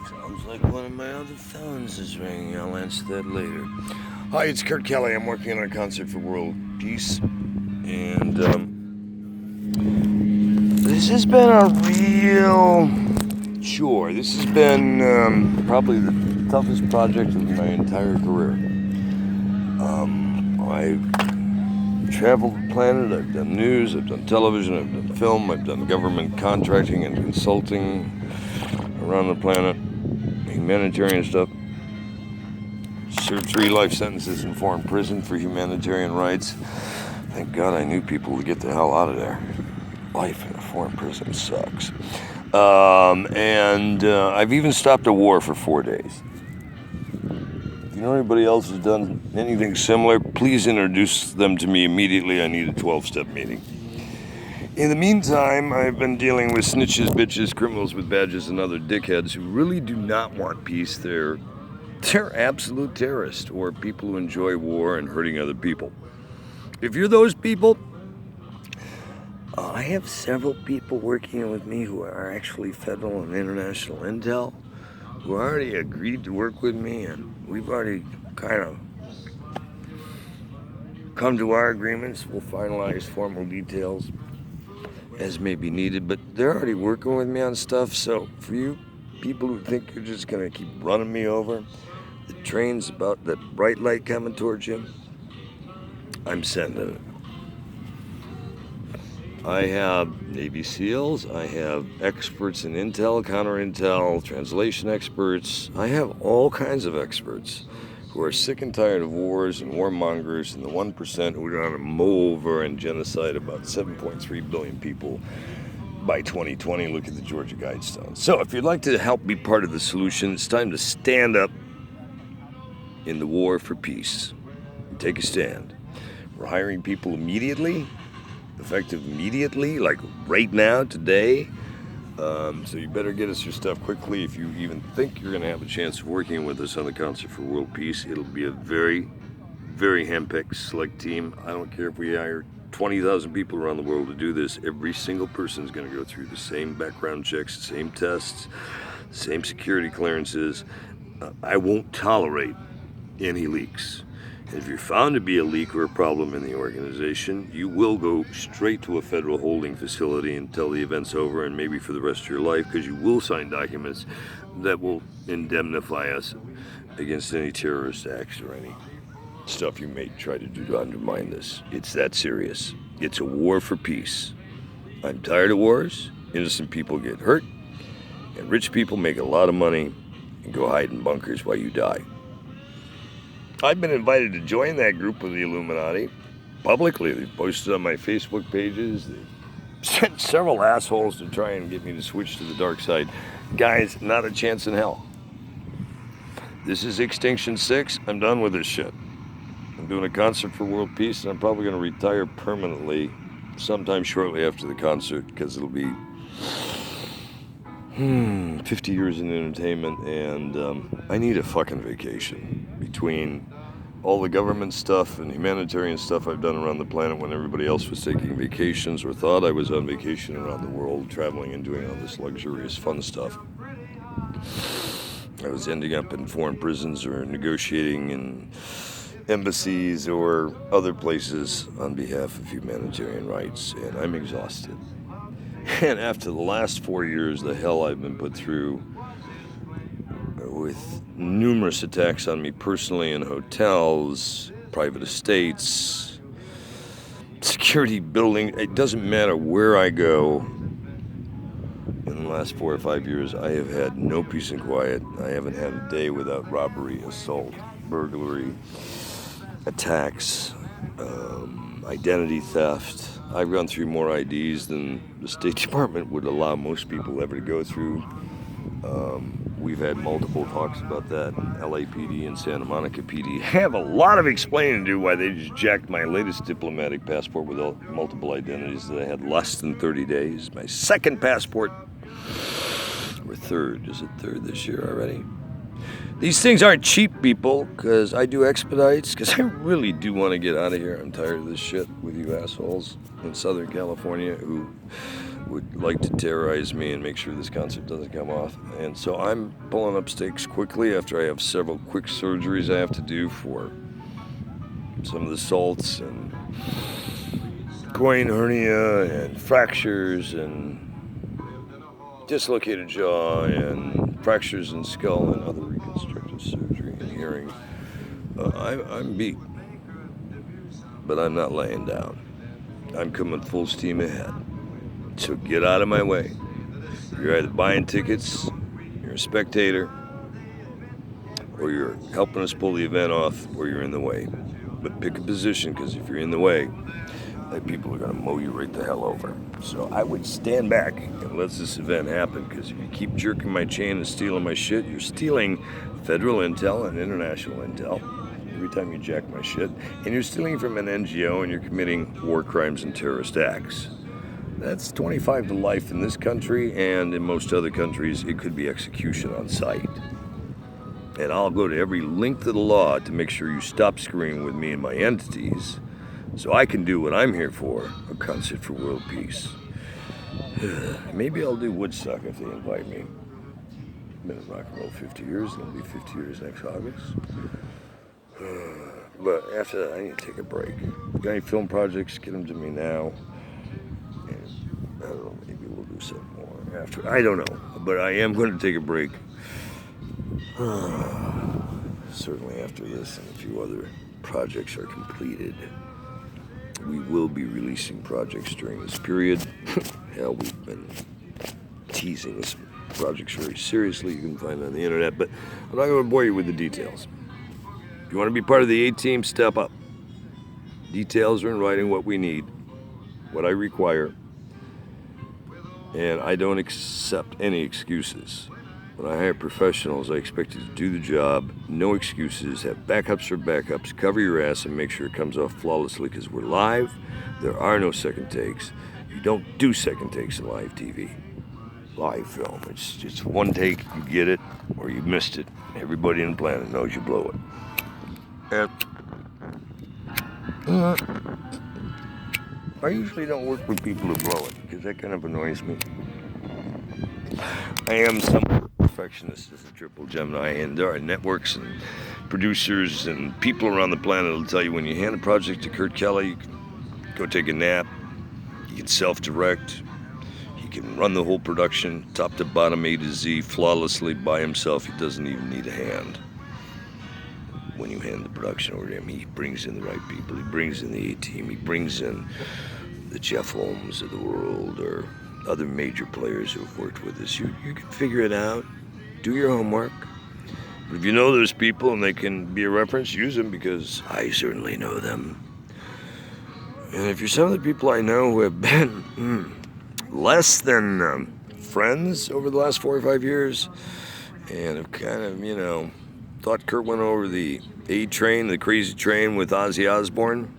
Sounds like one of my other phones is ringing. I'll answer that later. Hi, it's Kurt Kelly. I'm working on a concert for world peace. And this has been a real chore. This has been probably the toughest project of my entire career. I've traveled the planet. I've done news. I've done television. I've done film. I've done government contracting and consulting around the planet. Humanitarian stuff. Served 3 life sentences in foreign prison for humanitarian rights. Thank God I knew people to get the hell out of there. Life in a foreign prison sucks. I've even stopped a war for 4 days. If you know anybody else who's done anything similar, please introduce them to me immediately. I need a 12-step meeting. In the meantime, I've been dealing with snitches, bitches, criminals with badges, and other dickheads who really do not want peace. They're absolute terrorists or people who enjoy war and hurting other people. If you're those people, I have several people working with me who are actually federal and international intel who already agreed to work with me, and we've already kind of come to our agreements. We'll finalize formal details as may be needed, but they're already working with me on stuff. So for you people who think you're just gonna keep running me over, the train's about that bright light coming towards you, I'm sending it. I have Navy SEALs, I have experts in intel, counter-intel, translation experts. I have all kinds of experts who are sick and tired of wars and warmongers and the 1% who are going to mow over and genocide about 7.3 billion people by 2020. Look at the Georgia Guidestones. So if you'd like to help be part of the solution, it's time to stand up in the war for peace. Take a stand. We're hiring people immediately, effective immediately, like right now, today. So you better get us your stuff quickly. If you even think you're going to have a chance of working with us on the Concert for World Peace, it'll be a very, very hand-picked, select team. I don't care if we hire 20,000 people around the world to do this. Every single person is going to go through the same background checks, the same tests, the same security clearances. I won't tolerate any leaks. And if you're found to be a leak or a problem in the organization, you will go straight to a federal holding facility until the event's over and maybe for the rest of your life, because you will sign documents that will indemnify us against any terrorist acts or any stuff you may try to do to undermine this. It's that serious. It's a war for peace. I'm tired of wars. Innocent people get hurt, and rich people make a lot of money and go hide in bunkers while you die. I've been invited to join that group of the Illuminati publicly. They've posted on my Facebook pages. They've sent several assholes to try and get me to switch to the dark side. Guys, not a chance in hell. This is Extinction 6. I'm done with this shit. I'm doing a concert for world peace, and I'm probably going to retire permanently sometime shortly after the concert, because it'll be 50 years in entertainment, and I need a fucking vacation between all the government stuff and humanitarian stuff I've done around the planet when everybody else was taking vacations or thought I was on vacation around the world, traveling and doing all this luxurious fun stuff. I was ending up in foreign prisons or negotiating in embassies or other places on behalf of humanitarian rights, and I'm exhausted. And after the last 4 years, the hell I've been put through with numerous attacks on me personally in hotels, private estates, security building, it doesn't matter where I go. In the last 4 or 5 years, I have had no peace and quiet. I haven't had a day without robbery, assault, burglary, attacks, identity theft. I've gone through more IDs than the State Department would allow most people ever to go through. We've had multiple talks about that. LAPD and Santa Monica PD have a lot of explaining to do why they just jacked my latest diplomatic passport with multiple identities that I had less than 30 days. My second passport, or third, is it third this year already? These things aren't cheap, people, because I do expedites, because I really do want to get out of here. I'm tired of this shit with you assholes in Southern California who would like to terrorize me and make sure this concert doesn't come off. And so I'm pulling up stakes quickly after I have several quick surgeries I have to do for some of the salts and groin hernia and fractures and dislocated jaw and fractures in skull and other reconstructive surgery and hearing. I'm beat, but I'm not laying down. I'm coming full steam ahead. So get out of my way. You're either buying tickets, you're a spectator, or you're helping us pull the event off, or you're in the way. But pick a position, because if you're in the way, people are going to mow you right the hell over. So I would stand back and let this event happen, because if you keep jerking my chain and stealing my shit, you're stealing federal intel and international intel every time you jack my shit, and you're stealing from an NGO and you're committing war crimes and terrorist acts. That's 25 to life in this country, and in most other countries, it could be execution on sight. And I'll go to every length of the law to make sure you stop screwing with me and my entities, so I can do what I'm here for, a concert for world peace. Maybe I'll do Woodstock if they invite me. I've been in rock and roll 50 years, and it'll be 50 years next August. But after that, I need to take a break. Got any film projects, get them to me now. And I don't know, maybe we'll do something more after. I don't know, but I am going to take a break. Certainly after this and a few other projects are completed. We will be releasing projects during this period. Hell, we've been teasing this projects very seriously. You can find it on the internet, but I'm not going to bore you with the details. If you want to be part of the A-Team, step up. Details are in writing, what we need, what I require, and I don't accept any excuses. When I hire professionals, I expect you to do the job, no excuses, have backups for backups, cover your ass and make sure it comes off flawlessly, because we're live, there are no second takes. You don't do second takes in live TV. Live film, it's just one take, you get it, or you missed it. Everybody on the planet knows you blow it. And I usually don't work with people who blow it, because that kind of annoys me. I am somewhat a perfectionist as a triple Gemini, and there are networks and producers and people around the planet who'll tell you when you hand a project to Kurt Kelly, you can go take a nap, you can self-direct, he can run the whole production, top to bottom, A to Z, flawlessly by himself. He doesn't even need a hand. When you hand the production over to him, he brings in the right people. He brings in the A-Team. He brings in the Jeff Holmes of the world, or other major players who have worked with us. You can figure it out. Do your homework. But if you know those people and they can be a reference, use them, because I certainly know them. And if you're some of the people I know who have been less than friends over the last 4 or 5 years, and have kind of, thought Kurt went over the A-Train, the crazy train with Ozzy Osbourne,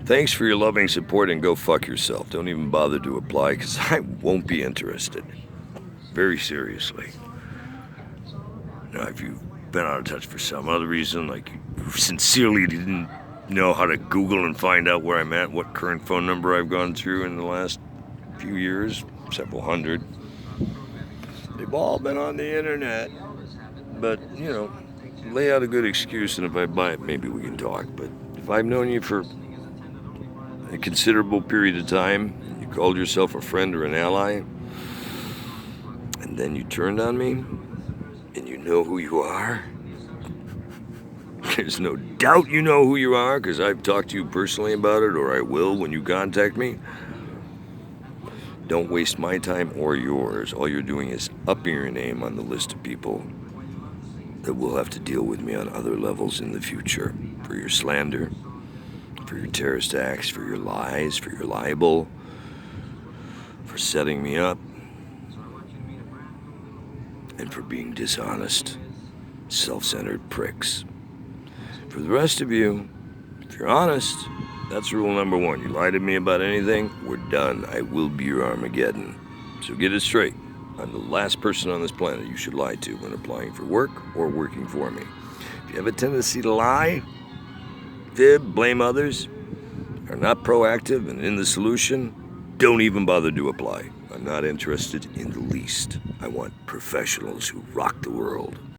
thanks for your loving support, and go fuck yourself. Don't even bother to apply, because I won't be interested. Very seriously. Now, if you've been out of touch for some other reason, like you sincerely didn't know how to Google and find out where I'm at, what current phone number I've gone through in the last few years, several hundred, they've all been on the internet. But, lay out a good excuse, and if I buy it, maybe we can talk. But if I've known you for a considerable period of time, you called yourself a friend or an ally, and then you turned on me, and you know who you are, there's no doubt you know who you are, because I've talked to you personally about it, or I will when you contact me. Don't waste my time or yours. All you're doing is upping your name on the list of people that will have to deal with me on other levels in the future, for your slander, for your terrorist acts, for your lies, for your libel, for setting me up, and for being dishonest, self-centered pricks. For the rest of you, if you're honest, that's rule number 1. You lie to me about anything, we're done. I will be your Armageddon. So get it straight. I'm the last person on this planet you should lie to when applying for work or working for me. If you have a tendency to lie, fib, blame others, are not proactive and in the solution, don't even bother to apply. I'm not interested in the least. I want professionals who rock the world.